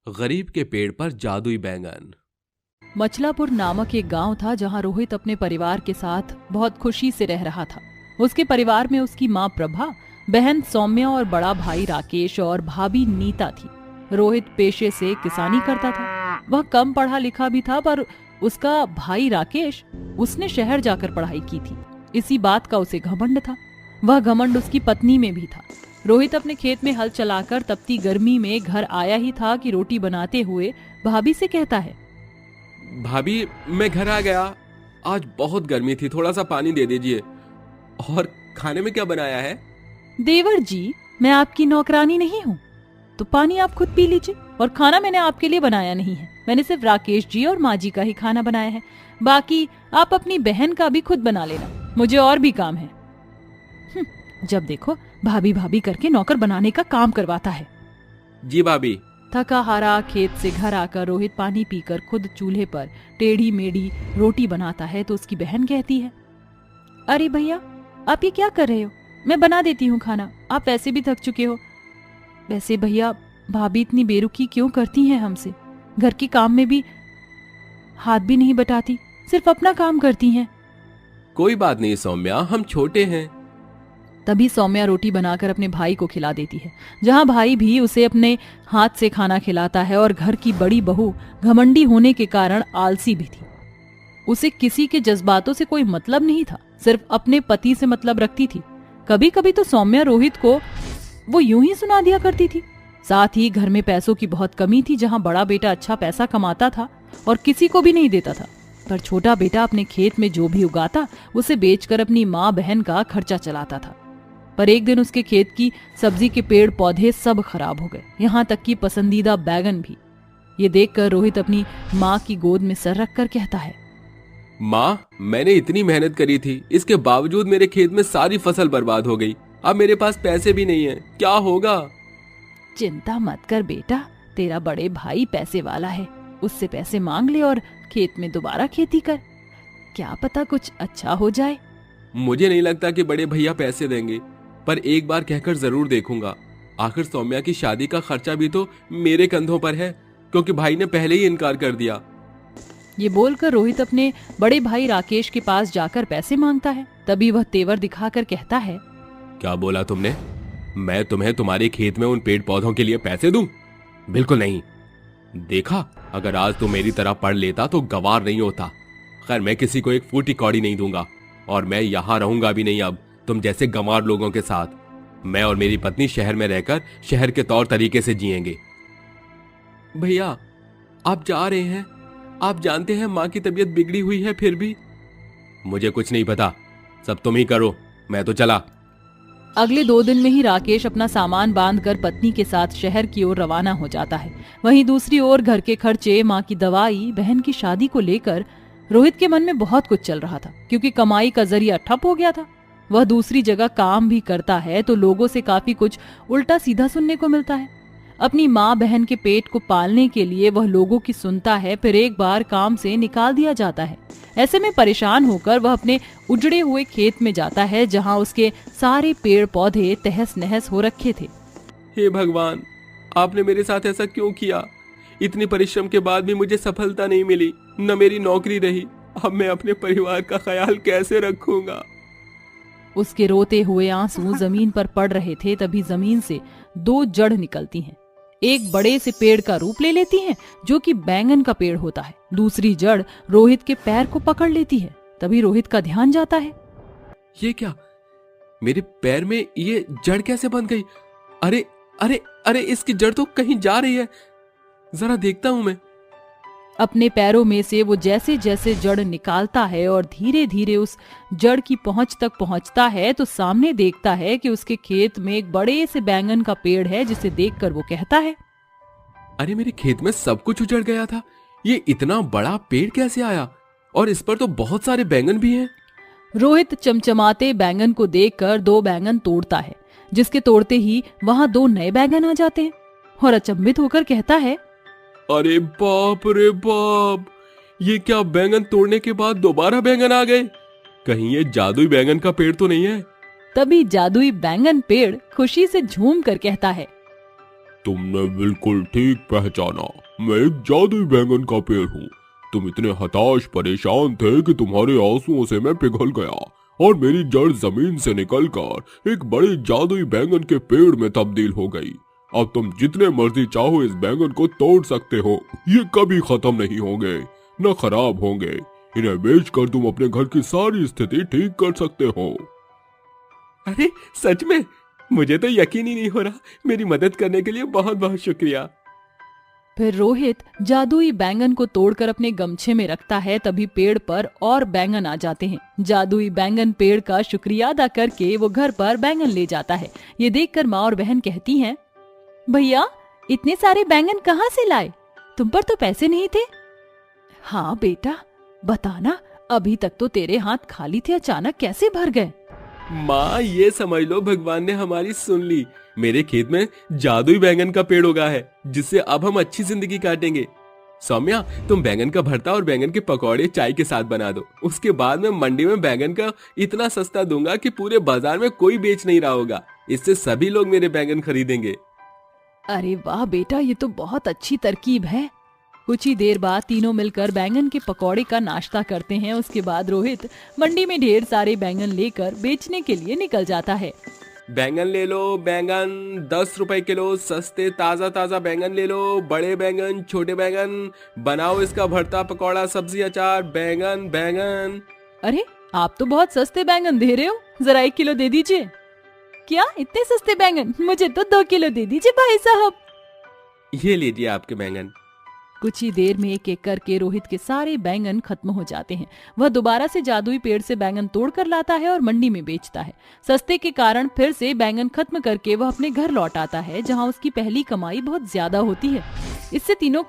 गरीब के पेड़ पर जादुई बैंगन। मचलापुर नामक एक गांव था जहां रोहित अपने परिवार के साथ बहुत खुशी से रह रहा था। उसके परिवार में उसकी मां प्रभा, बहन सौम्या और बड़ा भाई राकेश और भाभी नीता थी। रोहित पेशे से किसानी करता था। वह कम पढ़ा लिखा भी था, पर उसका भाई राकेश, उसने शहर जाकर पढ़ाई की थी। इसी बात का उसे घमंड था। वह घमंड उसकी पत्नी में भी था। रोहित अपने खेत में हल चलाकर तपती गर्मी में घर आया ही था कि रोटी बनाते हुए भाभी से कहता है, भाभी, मैं घर आ गया। आज बहुत गर्मी थी, थोड़ा सा पानी दे दीजिए। और खाने में क्या बनाया है? देवर जी, मैं आपकी नौकरानी नहीं हूँ, तो पानी आप खुद पी लीजिए। और खाना मैंने आपके लिए बनाया नहीं है, मैंने सिर्फ राकेश जी और माँ जी का ही खाना बनाया है। बाकी आप अपनी बहन का भी खुद बना लेना, मुझे और भी काम है। जब देखो भाभी भाभी करके नौकर बनाने का काम करवाता है। जी भाभी। थका हारा खेत से घर आकर रोहित पानी पीकर खुद चूल्हे पर टेढ़ी मेढ़ी रोटी बनाता है तो उसकी बहन कहती है, अरे भैया, आप ये क्या कर रहे हो? मैं बना देती हूँ खाना, आप वैसे भी थक चुके हो। वैसे भैया, भाभी इतनी बेरुखी क्यों करती हैं हमसे? घर के काम में भी हाथ भी नहीं बटाती, सिर्फ अपना काम करती हैं। कोई बात नहीं सौम्या, हम छोटे हैं। तभी सौम्या रोटी बनाकर अपने भाई को खिला देती है, जहां भाई भी उसे अपने हाथ से खाना खिलाता है। और घर की बड़ी बहू घमंडी होने के कारण आलसी भी थी। उसे किसी के जज्बातों से कोई मतलब नहीं था, सिर्फ अपने पति से मतलब रखती थी। कभी कभी तो सौम्या रोहित को वो यूं ही सुना दिया करती थी। साथ ही घर में पैसों की बहुत कमी थी। जहां बड़ा बेटा अच्छा पैसा कमाता था और किसी को भी नहीं देता था, पर छोटा बेटा अपने खेत में जो भी उगाता उसे बेचकर अपनी माँ बहन का खर्चा चलाता था। पर एक दिन उसके खेत की सब्जी के पेड़ पौधे सब खराब हो गए, यहाँ तक कि पसंदीदा बैगन भी। ये देखकर रोहित अपनी माँ की गोद में सर रखकर कहता है, माँ, मैंने इतनी मेहनत करी थी, इसके बावजूद मेरे खेत में सारी फसल बर्बाद हो गई। अब मेरे पास पैसे भी नहीं है, क्या होगा? चिंता मत कर बेटा, तेरा बड़े भाई पैसे वाला है, उससे पैसे मांग ले और खेत में दोबारा खेती कर, क्या पता कुछ अच्छा हो जाए। मुझे नहीं लगता कि बड़े भैया पैसे देंगे, पर एक बार कहकर जरूर देखूंगा। आखिर सौम्या की शादी का खर्चा भी तो मेरे कंधों पर है, क्योंकि भाई ने पहले ही इनकार कर दिया। ये बोलकर रोहित अपने बड़े भाई राकेश के पास जाकर पैसे मांगता है। तभी वह तेवर दिखाकर कहता है, क्या बोला तुमने? मैं तुम्हें तुम्हारे खेत में उन पेड़ पौधों के लिए पैसे दूं? बिल्कुल नहीं। देखा, अगर आज तुम मेरी तरह पढ़ लेता तो गवार नहीं होता। खैर, मैं किसी को एक फूटी कौड़ी नहीं दूंगा, और मैं यहां रहूंगा भी नहीं अब तुम जैसे गंवार लोगों के साथ। मैं और मेरी पत्नी शहर में रहकर शहर के तौर तरीके से जिएंगे। भैया, आप जा रहे हैं? आप जानते हैं माँ की तबीयत बिगड़ी हुई है। फिर भी मुझे कुछ नहीं पता, सब तुम ही करो, मैं तो चला। अगले 2 दिन में ही राकेश अपना सामान बांधकर पत्नी के साथ शहर की ओर रवाना हो जाता है। वहीं दूसरी ओर घर के खर्चे, माँ की दवाई, बहन की शादी को लेकर रोहित के मन में बहुत कुछ चल रहा था, क्योंकि कमाई का जरिया ठप हो गया था। वह दूसरी जगह काम भी करता है तो लोगों से काफी कुछ उल्टा सीधा सुनने को मिलता है। अपनी माँ बहन के पेट को पालने के लिए वह लोगों की सुनता है, फिर एक बार काम से निकाल दिया जाता है। ऐसे में परेशान होकर वह अपने उजड़े हुए खेत में जाता है, जहाँ उसके सारे पेड़ पौधे तहस नहस हो रखे थे। हे भगवान, आपने मेरे साथ ऐसा क्यों किया? इतनी परिश्रम के बाद भी मुझे सफलता नहीं मिली, न मेरी नौकरी रही। अब मैं अपने परिवार का ख्याल कैसे रखूंगा? उसके रोते हुए आंसू जमीन पर पड़ रहे थे। तभी जमीन से 2 जड़ निकलती हैं। एक बड़े से पेड़ का रूप ले लेती हैं, जो कि बैंगन का पेड़ होता है। दूसरी जड़ रोहित के पैर को पकड़ लेती है। तभी रोहित का ध्यान जाता है, ये क्या? मेरे पैर में ये जड़ कैसे बंध गई? अरे अरे अरे, इसकी जड़ तो कहीं जा रही है, जरा देखता हूं मैं। अपने पैरों में से वो जैसे जैसे जड़ निकालता है और धीरे धीरे उस जड़ की पहुंच तक पहुंचता है, तो सामने देखता है कि उसके खेत में एक बड़े से बैंगन का पेड़ है, जिसे देखकर वो कहता है, अरे, मेरे खेत में सब कुछ उजड़ गया था, ये इतना बड़ा पेड़ कैसे आया? और इस पर तो बहुत सारे बैंगन भी हैं। रोहित चमचमाते बैंगन को देखकर 2 बैंगन तोड़ता है, जिसके तोड़ते ही वहां 2 नए बैंगन आ जाते हैं और अचंभित होकर कहता है, अरे बाप रे बाप, ये क्या, बैंगन तोड़ने के बाद दोबारा बैंगन आ गए? कहीं ये जादुई बैंगन का पेड़ तो नहीं है? तभी जादुई बैंगन पेड़ खुशी से झूम कर कहता है, तुमने बिल्कुल ठीक पहचाना, मैं एक जादुई बैंगन का पेड़ हूँ। तुम इतने हताश परेशान थे कि तुम्हारे आंसुओं से मैं पिघल गया और मेरी जड़ जमीन से निकलकर एक बड़े जादुई बैंगन के पेड़ में तब्दील हो गई। अब तुम जितने मर्जी चाहो इस बैंगन को तोड़ सकते हो। ये कभी खत्म नहीं होंगे, न खराब होंगे। इन्हें बेचकर तुम अपने घर की सारी स्थिति ठीक कर सकते हो। अरे सच में? मुझे तो यकीन ही नहीं हो रहा। मेरी मदद करने के लिए बहुत बहुत शुक्रिया। फिर रोहित जादुई बैंगन को तोड़कर अपने गमछे में रखता है। तभी पेड़ पर और बैंगन आ जाते हैं। जादुई बैंगन पेड़ का शुक्रिया अदा करके वो घर पर बैंगन ले जाता है। ये देखकर माँ और बहन कहती हैं, भैया इतने सारे बैंगन कहाँ से लाए? तुम पर तो पैसे नहीं थे। हाँ बेटा, बताना, अभी तक तो तेरे हाथ खाली थे, अचानक कैसे भर गए? माँ ये समझ लो भगवान ने हमारी सुन ली। मेरे खेत में जादुई बैंगन का पेड़ उगा है, जिससे अब हम अच्छी जिंदगी काटेंगे। सौम्या, तुम बैंगन का भरता और बैंगन के पकौड़े चाय के साथ बना दो। उसके बाद मैं मंडी में बैंगन का इतना सस्ता दूंगा कि पूरे बाजार में कोई बेच नहीं रहा होगा। इससे सभी लोग मेरे बैंगन खरीदेंगे। अरे वाह बेटा, ये तो बहुत अच्छी तरकीब है। कुछ ही देर बाद तीनों मिलकर बैंगन के पकौड़े का नाश्ता करते हैं। उसके बाद रोहित मंडी में ढेर सारे बैंगन लेकर बेचने के लिए निकल जाता है। बैंगन ले लो, बैंगन 10 रुपए किलो, सस्ते ताजा ताजा बैंगन ले लो। बड़े बैंगन, छोटे बैंगन, बनाओ इसका भरता, पकौड़ा, सब्जी, अचार। बैंगन बैंगन। अरे आप तो बहुत सस्ते बैंगन दे रहे हो, जरा 1 किलो दे दीजिए। क्या इतने सस्ते बैंगन? मुझे तो 2 किलो दे दीजिए भाई साहब। ये लीजिए आपके बैंगन। कुछ ही देर में एक एक करके रोहित के सारे बैंगन खत्म हो जाते हैं। वह दोबारा से जादुई पेड़ से बैंगन तोड़ कर लाता है और मंडी में बेचता है। सस्ते के कारण फिर से बैंगन खत्म करके वह अपने घर लौट आता है, जहां उसकी पहली कमाई बहुत ज्यादा होती है। इससे तीनों